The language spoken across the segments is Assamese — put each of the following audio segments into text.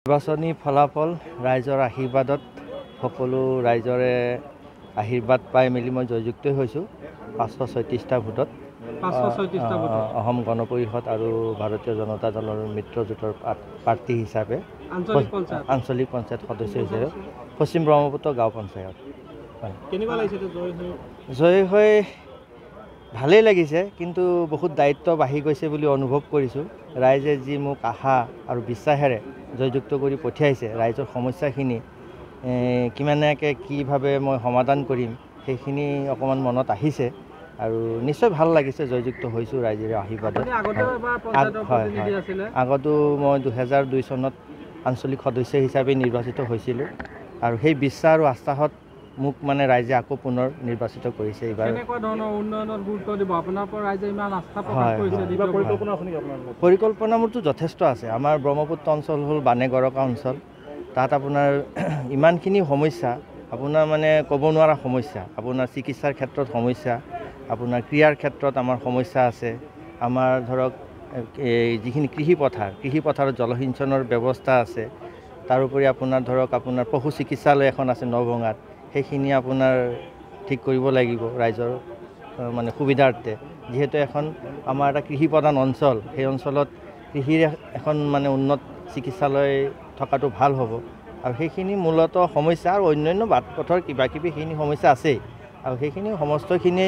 নিৰ্বাচনী ফলাফল ৰাইজৰ আশীৰ্বাদত সকলো ৰাইজৰে আশীৰ্বাদ পাই মেলি মই জয়যুক্ত হৈছোঁ 536টা ভোটত। অসম গণ পৰিষদ আৰু ভাৰতীয় জনতা দলৰ মিত্ৰজোঁটৰ প্ৰাৰ্থী হিচাপে আঞ্চলিক পঞ্চায়ত সদস্য হিচাপে পশ্চিম ব্ৰহ্মপুত্ৰ গাঁও পঞ্চায়ত জয় হৈ ভালেই লাগিছে, কিন্তু বহুত দায়িত্ব বাঢ়ি গৈছে বুলি অনুভৱ কৰিছোঁ। ৰাইজে যি মোক আশা আৰু বিশ্বাসেৰে জয়যুক্ত কৰি পঠিয়াইছে, ৰাইজৰ সমস্যাখিনি কিমানকৈ কিভাৱে মই সমাধান কৰিম সেইখিনি অকণমান মনত আহিছে আৰু নিশ্চয় ভাল লাগিছে। জয়যুক্ত হৈছোঁ ৰাইজৰ আশীৰ্বাদত। আগতো মই 2002 চনত আঞ্চলিক সদস্য হিচাপে নিৰ্বাচিত হৈছিলোঁ আৰু সেই বিশ্বাস আৰু আস্থাত মোক ৰাইজে আকৌ পুনৰ নিৰ্বাচিত কৰিছে। এইবাৰ পৰিকল্পনা মোৰতো যথেষ্ট আছে। আমাৰ ব্ৰহ্মপুত্ৰ অঞ্চল হ'ল বানেগৰকা অঞ্চল। তাত আপোনাৰ ইমানখিনি সমস্যা, আপোনাৰ ক'ব নোৱাৰা সমস্যা। আপোনাৰ চিকিৎসাৰ ক্ষেত্ৰত সমস্যা, আপোনাৰ ক্ৰীড়াৰ ক্ষেত্ৰত আমাৰ সমস্যা আছে। আমাৰ ধৰক যিখিনি কৃষিপথাৰত জলসিঞ্চনৰ ব্যৱস্থা আছে। তাৰোপৰি আপোনাৰ পশু চিকিৎসালয় এখন আছে নৱঙাত, সেইখিনি আপোনাৰ ঠিক কৰিব লাগিব ৰাইজৰ সুবিধাৰ্থে। যিহেতু আমাৰ এটা কৃষিপ্ৰধান অঞ্চল, সেই অঞ্চলত কৃষিৰ এখন উন্নত চিকিৎসালয় থকাটো ভাল হ'ব আৰু সেইখিনি মূলতঃ সমস্যা আৰু অন্যান্য বাট পথৰ কিবাকিবি সেইখিনি সমস্যা আছেই আৰু সেইখিনি সমস্তখিনি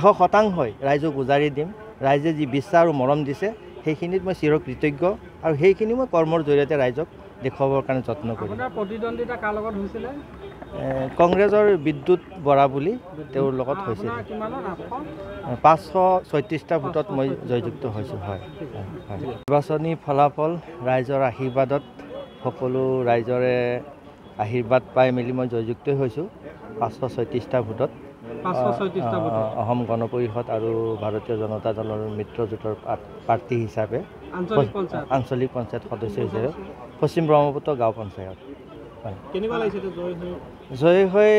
100% ৰাইজক উজাৰি দিম। ৰাইজে যি বিশ্বাস আৰু মৰম দিছে সেইখিনিত মই চিৰকৃতজ্ঞ আৰু সেইখিনি মই কৰ্মৰ জৰিয়তে ৰাইজক দেখুৱাবৰ কাৰণে যত্ন কৰিম। প্ৰতিদ্বন্দ্বিতা কাৰ লগত হৈছিলে? কংগ্ৰেছৰ বিদ্যুৎ বৰা বুলি তেওঁৰ লগত হৈছিল। 536টা ভোটত মই জয়যুক্ত হৈছোঁ। নিৰ্বাচনী ফলাফল ৰাইজৰ আশীৰ্বাদত সকলো ৰাইজৰে আশীৰ্বাদ পাই মেলি মই জয়যুক্ত হৈছোঁ 536টা ভোটত। অসম গণ পৰিষদ আৰু ভাৰতীয় জনতা দলৰ মিত্ৰজোঁটৰ প্ৰাৰ্থী হিচাপে আঞ্চলিক পঞ্চায়ত সদস্য হিচাপে পশ্চিম ব্ৰহ্মপুত্ৰ গাঁও পঞ্চায়ত জয় হৈ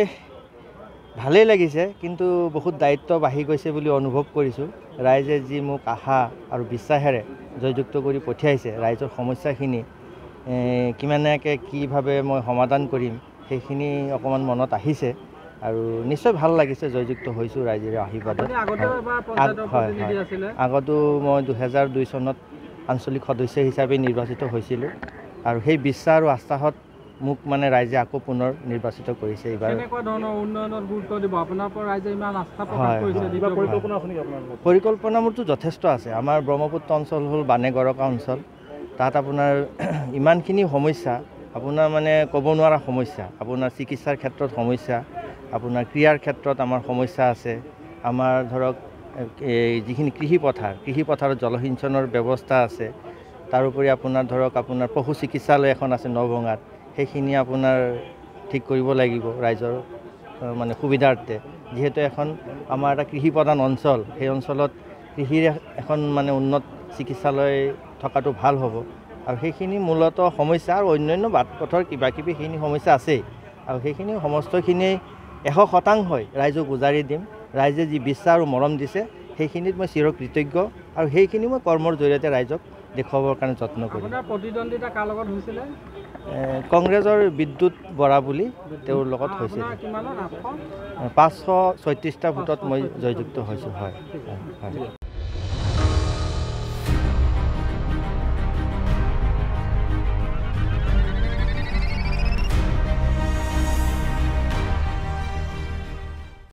ভালেই লাগিছে, কিন্তু বহুত দায়িত্ব বাঢ়ি গৈছে বুলি অনুভৱ কৰিছোঁ। ৰাইজে যি মোক আশা আৰু বিশ্বাসেৰে জয়যুক্ত কৰি পঠিয়াইছে, ৰাইজৰ সমস্যাখিনি কিমানকৈ কিভাৱে মই সমাধান কৰিম সেইখিনি অকণমান মনত আহিছে আৰু নিশ্চয় ভাল লাগিছে। জয়যুক্ত হৈছোঁ ৰাইজৰ আশীৰ্বাদত। আগতো মই 2002 চনত আঞ্চলিক সদস্য হিচাপে নিৰ্বাচিত হৈছিলোঁ আৰু সেই বিশ্বাস আৰু আস্থাত মোক ৰাইজে আকৌ পুনৰ নিৰ্বাচিত কৰিছে। এইবাৰ পৰিকল্পনা মোৰতো যথেষ্ট আছে। আমাৰ ব্ৰহ্মপুত্ৰ অঞ্চল হ'ল বানেগৰকা অঞ্চল। তাত আপোনাৰ ইমানখিনি সমস্যা, আপোনাৰ ক'ব নোৱাৰা সমস্যা। আপোনাৰ চিকিৎসাৰ ক্ষেত্ৰত সমস্যা, আপোনাৰ ক্ৰীড়াৰ ক্ষেত্ৰত আমাৰ সমস্যা আছে। আমাৰ ধৰক যিখিনি কৃষিপথাৰত জলসিঞ্চনৰ ব্যৱস্থা আছে। তাৰোপৰি আপোনাৰ পশু চিকিৎসালয় এখন আছে নৱঙাত, সেইখিনি আপোনাৰ ঠিক কৰিব লাগিব ৰাইজৰ সুবিধাৰ্থে। যিহেতু আমাৰ এটা কৃষিপ্ৰধান অঞ্চল, সেই অঞ্চলত কৃষিৰ এখন উন্নত চিকিৎসালয় থকাটো ভাল হ'ব আৰু সেইখিনি মূলতঃ সমস্যা আৰু অন্যান্য বাট পথৰ কিবাকিবি সেইখিনি সমস্যা আছেই আৰু সেইখিনি সমস্তখিনি 100% ৰাইজক উজাৰি দিম। ৰাইজে যি বিশ্বাস আৰু মৰম দিছে সেইখিনিত মই চিৰকৃতজ্ঞ আৰু সেইখিনি মই কৰ্মৰ জৰিয়তে ৰাইজক দেখুৱাবৰ কাৰণে যত্ন কৰিম। প্ৰতিদ্বন্দ্বিতা কাৰ লগত হৈছিলে? কংগ্ৰেছৰ বিদ্যুৎ বৰা বুলি তেওঁৰ লগত হৈছিল। 536টা ভোটত মই জয়যুক্ত হৈছোঁ।